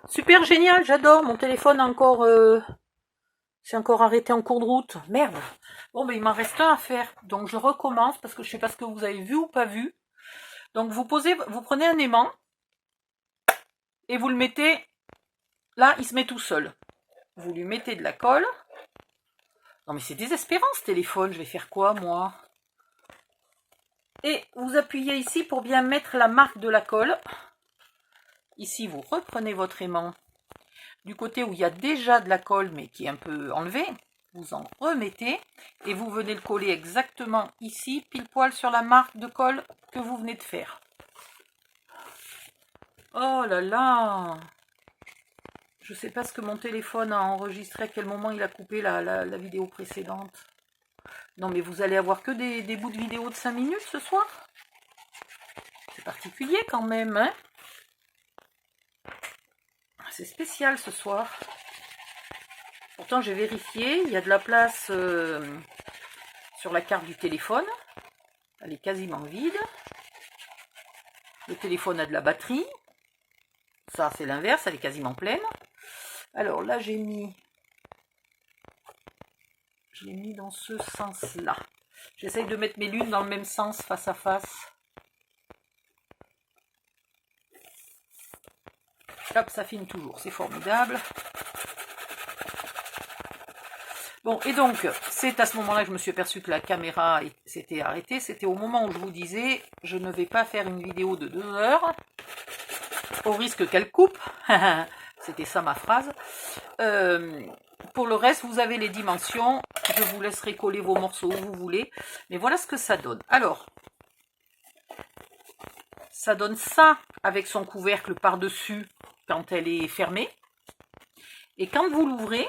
Super génial, j'adore. Mon téléphone a encore, c'est encore arrêté en cours de route. Merde. Bon, ben il m'en reste un à faire. Donc je recommence parce que je sais pas ce que vous avez vu ou pas vu. Donc vous prenez un aimant et vous le mettez. Là, il se met tout seul. Vous lui mettez de la colle. Non mais c'est désespérant ce téléphone. Je vais faire quoi moi? Et vous appuyez ici pour bien mettre la marque de la colle. Ici, vous reprenez votre aimant du côté où il y a déjà de la colle, mais qui est un peu enlevée. Vous en remettez et vous venez le coller exactement ici, pile poil sur la marque de colle que vous venez de faire. Oh là là! Je ne sais pas ce que mon téléphone a enregistré, à quel moment il a coupé la vidéo précédente. Non mais vous allez avoir que des bouts de vidéo de 5 minutes ce soir? C'est particulier quand même, hein? C'est spécial ce soir. Pourtant j'ai vérifié, il y a de la place sur la carte du téléphone. Elle est quasiment vide. Le téléphone a de la batterie. Ça c'est l'inverse, elle est quasiment pleine. Alors là je l'ai mis dans ce sens-là. J'essaye de mettre mes lunes dans le même sens, face à face. Hop, ça filme toujours, c'est formidable. Bon, et donc, c'est à ce moment-là que je me suis aperçue que la caméra s'était arrêtée. C'était au moment où je vous disais, je ne vais pas faire une vidéo de 2 heures, au risque qu'elle coupe. C'était ça ma phrase. Pour le reste, vous avez les dimensions. Je vous laisserai coller vos morceaux où vous voulez. Mais voilà ce que ça donne. Alors, ça donne ça avec son couvercle par-dessus quand elle est fermée. Et quand vous l'ouvrez,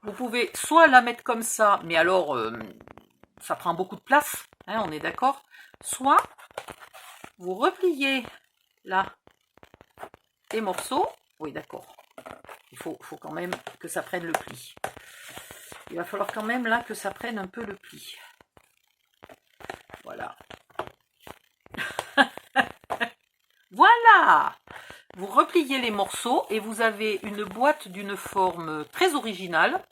vous pouvez soit la mettre comme ça, mais alors ça prend beaucoup de place, hein, on est d'accord. Soit vous repliez là les morceaux. Oui, d'accord. Il faut quand même que ça prenne le pli. Il va falloir quand même là que ça prenne un peu le pli. Voilà. Voilà! Vous repliez les morceaux et vous avez une boîte d'une forme très originale.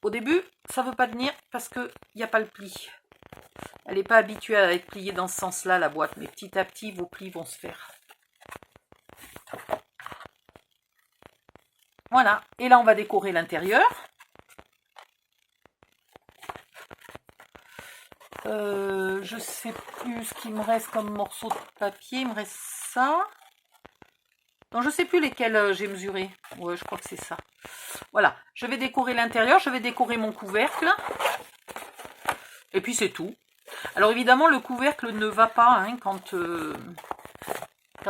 Au début, ça ne veut pas tenir parce qu'il n'y a pas le pli. Elle n'est pas habituée à être pliée dans ce sens-là, la boîte, mais petit à petit, vos plis vont se faire. Voilà, et là, on va décorer l'intérieur. Je ne sais plus ce qu'il me reste comme morceau de papier, il me reste ça. Non, je ne sais plus lesquels j'ai mesuré. Ouais, je crois que c'est ça. Voilà, je vais décorer l'intérieur, je vais décorer mon couvercle. Et puis c'est tout. Alors évidemment, le couvercle ne va pas, hein, quand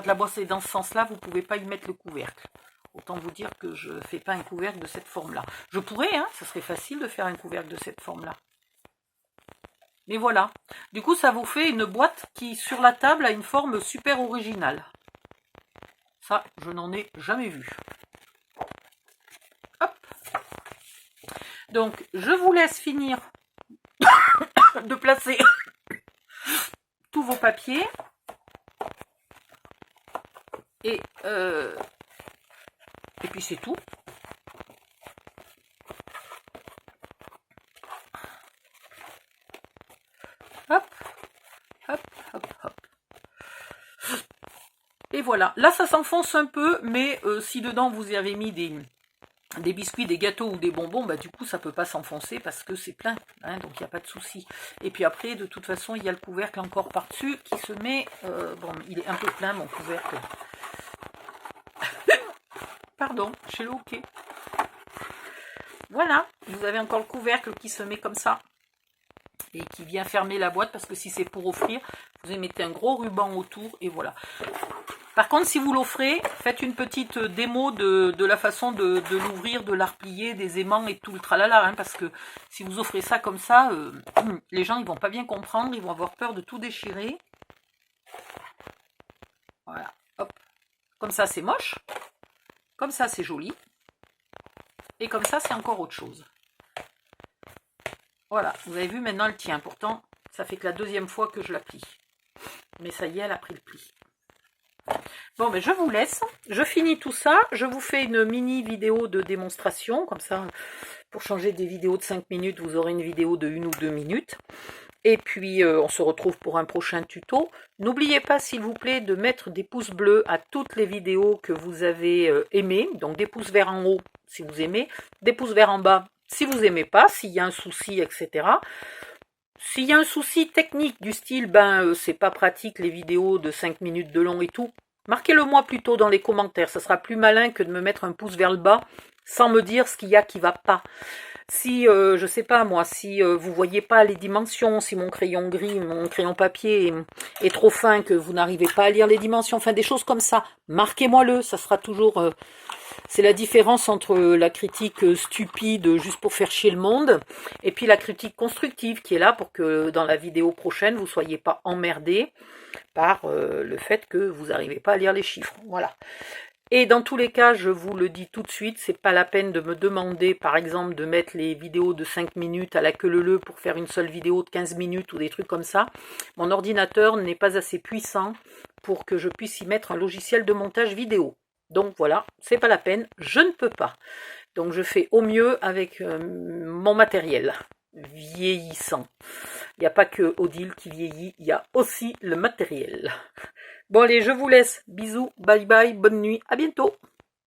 la boîte est dans ce sens-là, vous ne pouvez pas y mettre le couvercle. Autant vous dire que je ne fais pas un couvercle de cette forme-là. Je pourrais, hein, ça serait facile de faire un couvercle de cette forme-là. Mais voilà. Du coup, ça vous fait une boîte qui, sur la table, a une forme super originale. Ça, je n'en ai jamais vu. Hop. Donc, je vous laisse finir de placer tous vos papiers. Et puis c'est tout. Hop, hop, hop, hop. Et voilà. Là, ça s'enfonce un peu, mais si dedans vous y avez mis des biscuits, des gâteaux ou des bonbons, bah du coup ça peut pas s'enfoncer parce que c'est plein, hein, donc il n'y a pas de souci. Et puis après, de toute façon, il y a le couvercle encore par-dessus qui se met, bon, il est un peu plein mon couvercle. Pardon, je suis ok. Voilà, vous avez encore le couvercle qui se met comme ça et qui vient fermer la boîte parce que si c'est pour offrir, vous y mettez un gros ruban autour et voilà. Par contre, si vous l'offrez, faites une petite démo de la façon de l'ouvrir, de la replier, des aimants et tout le tralala, hein, parce que si vous offrez ça comme ça, les gens ils vont pas bien comprendre, ils vont avoir peur de tout déchirer. Voilà, hop. Comme ça c'est moche, comme ça c'est joli, et comme ça c'est encore autre chose. Voilà, vous avez vu maintenant elle tient, pourtant ça fait que la deuxième fois que je la plie. Mais ça y est, elle a pris le pli. Bon, mais je vous laisse. Je finis tout ça. Je vous fais une mini vidéo de démonstration. Comme ça, pour changer des vidéos de 5 minutes, vous aurez une vidéo de 1 ou 2 minutes. Et puis, on se retrouve pour un prochain tuto. N'oubliez pas, s'il vous plaît, de mettre des pouces bleus à toutes les vidéos que vous avez aimées. Donc, des pouces verts en haut si vous aimez, des pouces verts en bas si vous n'aimez pas, s'il y a un souci, etc. S'il y a un souci technique du style, c'est pas pratique les vidéos de 5 minutes de long et tout, marquez-le moi plutôt dans les commentaires. Ça sera plus malin que de me mettre un pouce vers le bas sans me dire ce qu'il y a qui va pas. Si, je sais pas moi, si vous voyez pas les dimensions, si mon crayon gris, mon crayon papier est trop fin, que vous n'arrivez pas à lire les dimensions, enfin des choses comme ça, marquez-moi-le, ça sera toujours... c'est la différence entre la critique stupide juste pour faire chier le monde et puis la critique constructive qui est là pour que dans la vidéo prochaine, vous ne soyez pas emmerdés par le fait que vous n'arrivez pas à lire les chiffres. Voilà. Et dans tous les cas, je vous le dis tout de suite, c'est pas la peine de me demander, par exemple, de mettre les vidéos de 5 minutes à la queue leu pour faire une seule vidéo de 15 minutes ou des trucs comme ça. Mon ordinateur n'est pas assez puissant pour que je puisse y mettre un logiciel de montage vidéo. Donc voilà, c'est pas la peine, je ne peux pas. Donc je fais au mieux avec mon matériel vieillissant. Il n'y a pas que Odile qui vieillit, il y a aussi le matériel. Bon allez, je vous laisse. Bisous, bye bye, bonne nuit, à bientôt.